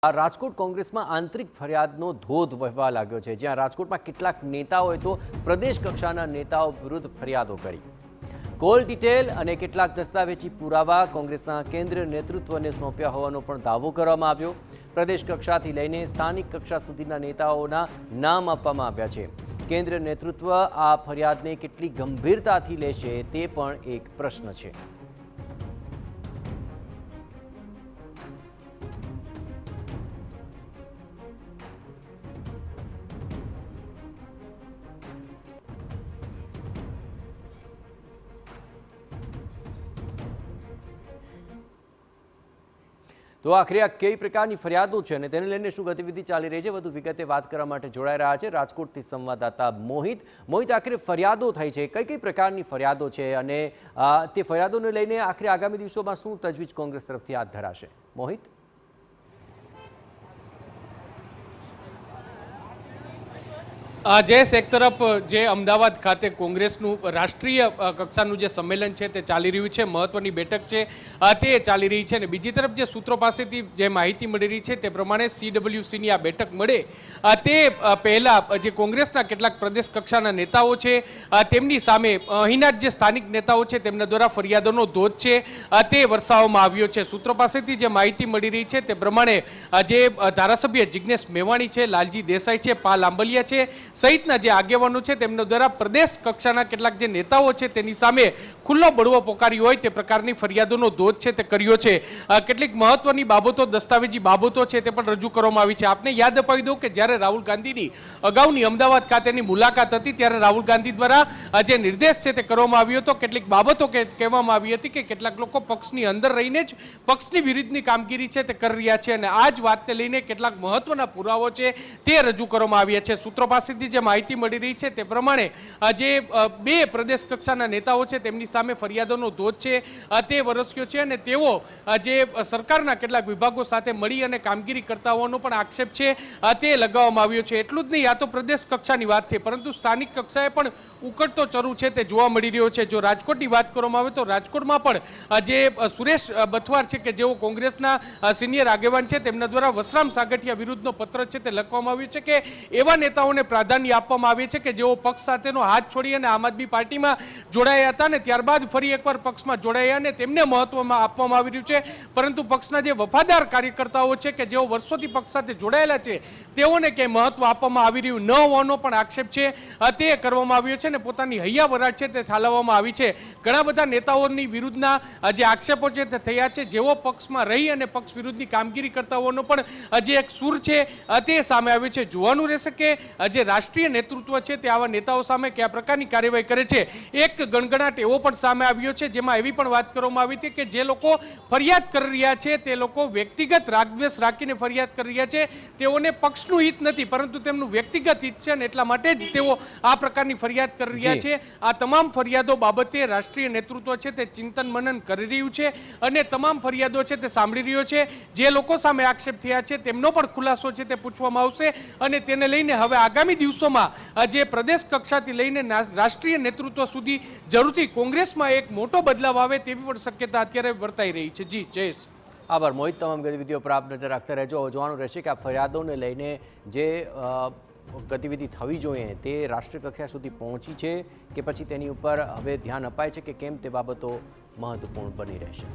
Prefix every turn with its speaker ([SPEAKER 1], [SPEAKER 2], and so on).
[SPEAKER 1] રાજકોટ કોંગ્રેસમાં આંતરિક ફરિયાદનો ધોધ વહેવા લાગ્યો છે, જ્યાં રાજકોટમાં કેટલાક નેતાઓએ તો પ્રદેશ કક્ષાના નેતાઓ વિરુદ્ધ ફરિયાદો કરી। કોલ ડિટેલ અને કેટલાક દસ્તાવેજી પુરાવા કોંગ્રેસના કેન્દ્રીય નેતૃત્વને સોંપ્યા હોવાનો પણ દાવો કરવામાં આવ્યો। પ્રદેશ કક્ષાથી લઈને સ્થાનિક કક્ષા સુધીના નેતાઓના નામ આપવામાં આવ્યા છે। કેન્દ્રીય નેતૃત્વ આ ફરિયાદને કેટલી ગંભીરતાથી લેશે તે પણ એક પ્રશ્ન છે। तो आखिर आ कई प्रकार की फरियादों है ने तेने लईने शुं गतिविधि चाली रही है, वधु विगते बात करवा माटे जोड़ाई रह्या छे राजकोटथी संवाददाता मोहित। आखिर फरियादों थई छे, कई कई प्रकारनी फरियादों छे अने ते फरियादोने लईने आखिर आगामी दिवसोमां शुं तजवीज कोंग्रेस तरफथी हाथ धराशे? मोहित।
[SPEAKER 2] जयेश, एक तरफ जे अमदावाद खाते कोंग्रेसनु राष्ट्रीय कक्षाનું જે સંમેલન છે તે ચાલી રહ્યું છે, મહત્વની બેઠક છે તે ચાલી રહી છે, અને બીજી તરફ જે સૂત્રો પાસેથી જે માહિતી મળી રહી છે તે પ્રમાણે CWCની આ બેઠક મળે તે પહેલા જે કોંગ્રેસના કેટલાક પ્રદેશ કક્ષાના નેતાઓ છે તેમની સામે અહીંના જે સ્થાનિક નેતાઓ છે તેમના દ્વારા ફરિયાદોનો ધોધ છે તે વરસાવવામાં આવ્યો છે। સૂત્રો પાસેથી જે માહિતી મળી રહી છે તે પ્રમાણે જે ધારાસભ્ય જિગ્નેશ મેવાણી છે, લાલજી દેસાઈ છે, પાલ આંબલિયા છે સહિતના જે આગેવાનો છે તેમના દ્વારા પ્રદેશ કક્ષાના કેટલાક જે નેતાઓ છે તેની સામે ખુલ્લો બળવો પોકાર્યો હોય તે પ્રકારની ફરિયાદોનો ધોધ છે તે કર્યો છે। કેટલીક મહત્વની બાબતો, દસ્તાવેજી બાબતો છે તે પણ રજૂ કરવામાં આવી છે। આપને યાદ અપાવી દઉં કે જ્યારે રાહુલ ગાંધીની અગાઉની અમદાવાદ ખાતેની મુલાકાત હતી ત્યારે રાહુલ ગાંધી દ્વારા જે નિર્દેશ છે તે કરવામાં આવ્યો હતો। કેટલીક બાબતો કહેવામાં આવી હતી કે કેટલાક લોકો પક્ષની અંદર રહીને જ પક્ષની વિરુદ્ધની કામગીરી છે તે કરી રહ્યા છે, અને આ જ વાતને લઈને કેટલાક મહત્વના પુરાવો છે તે રજૂ કરવામાં આવ્યા છે। સૂત્રો પાસે જે માહિતી મળી રહી છે તે પ્રમાણે જે બે પ્રદેશ કક્ષાના નેતાઓ છે તેમની સામે ફરિયાદોનો ધોધ છે તે વરસ્યો છે, અને તેઓ જે સરકારના કેટલાક વિભાગો સાથે મળી અને કામગીરી કરતા હોવાનો પણ આક્ષેપ છે તે લગાવવામાં આવ્યો છે। એટલું જ નહીં, આ તો પ્રદેશ કક્ષાની વાત થઈ, પરંતુ સ્થાનિક કક્ષાએ પણ ઉકળતો ચરુ છે તે જોવા મળી રહ્યો છે। જો રાજકોટની વાત કરવામાં આવે તો રાજકોટમાં પણ જે સુરેશ બથવાર છે કે જેઓ કોંગ્રેસના સિનિયર આગેવાન છે તેમના દ્વારા વસરામ સાગઠિયા વિરુદ્ધનો પત્ર છે તે લખવામાં આવ્યું છે કે એવા નેતાઓને પ્રાધાન્ય આપવામાં આવે છે કે જેઓ પક્ષ સાથેનો હાથ છોડી અને આમ આદમી પાર્ટીમાં જોડાયા હતા અને ત્યારબાદ ફરી એકવાર પક્ષમાં જોડાયા અને તેમને મહત્વમાં આપવામાં આવી રહ્યું છે, પરંતુ પક્ષના જે વફાદાર કાર્યકર્તાઓ છે કે જેઓ વર્ષોથી પક્ષ સાથે જોડાયેલા છે તેઓને ક્યાંય મહત્વ આપવામાં આવી રહ્યું ન હોવાનો પણ આક્ષેપ છે તે કરવામાં આવ્યો છે, અને પોતાની હૈયા વરાળ છે તે ઠાલવવામાં આવી છે। ઘણા બધા નેતાઓની વિરુદ્ધના જે આક્ષેપો છે તે થયા છે, જેઓ પક્ષમાં રહી અને પક્ષ વિરુદ્ધની કામગીરી કરતા હોવાનો પણ જે એક સૂર છે તે સામે આવ્યો છે। જોવાનું રહેશે કે જે રાષ્ટ્રીય નેતૃત્વ છે તે આવા નેતાઓ સામે કયા પ્રકારની કાર્યવાહી કરે છે। એક ગણગણાટ એવો પણ સામે આવ્યો છે જેમાં એવી પણ વાત કરવામાં આવી હતી કે જે લોકો ફરિયાદ કરી રહ્યા છે તે લોકો વ્યક્તિગત રાગદ્વેષ રાખીને ફરિયાદ કરી રહ્યા છે, તેઓને પક્ષનું હિત નથી પરંતુ તેમનું વ્યક્તિગત હિત છે, અને એટલા માટે જ તેઓ આ પ્રકારની ફરિયાદ કરી રહ્યા છે। આ તમામ ફરિયાદો બાબતે રાષ્ટ્રીય નેતૃત્વ છે તે ચિંતન મનન કરી રહ્યું છે અને તમામ ફરિયાદો છે તે સાંભળી રહ્યો છે। જે લોકો સામે આક્ષેપ થયા છે તેમનો પણ ખુલાસો છે તે પૂછવામાં આવશે, અને તેને લઈને હવે આગામી દિવસોમાં જે પ્રદેશ કક્ષાથી લઈને રાષ્ટ્રીય નેતૃત્વ સુધી જરૂરથી કોંગ્રેસમાં એક મોટો બદલાવ આવે તેવી પણ શક્યતા અત્યારે વર્તાઈ રહી છે। જી જયેશ।
[SPEAKER 1] આભાર મોહિત, તમામ ગતિવિધિઓ પર આપ નજર રાખતા રહેજો। જોવાનું રહેશે કે આ ફરિયાદોને લઈને જે ગતિવિધિ થવી જોઈએ તે રાષ્ટ્રીય કક્ષા સુધી પહોંચી છે કે પછી તેની ઉપર હવે ધ્યાન અપાય છે કે કેમ તે બાબતો મહત્વપૂર્ણ બની રહેશે।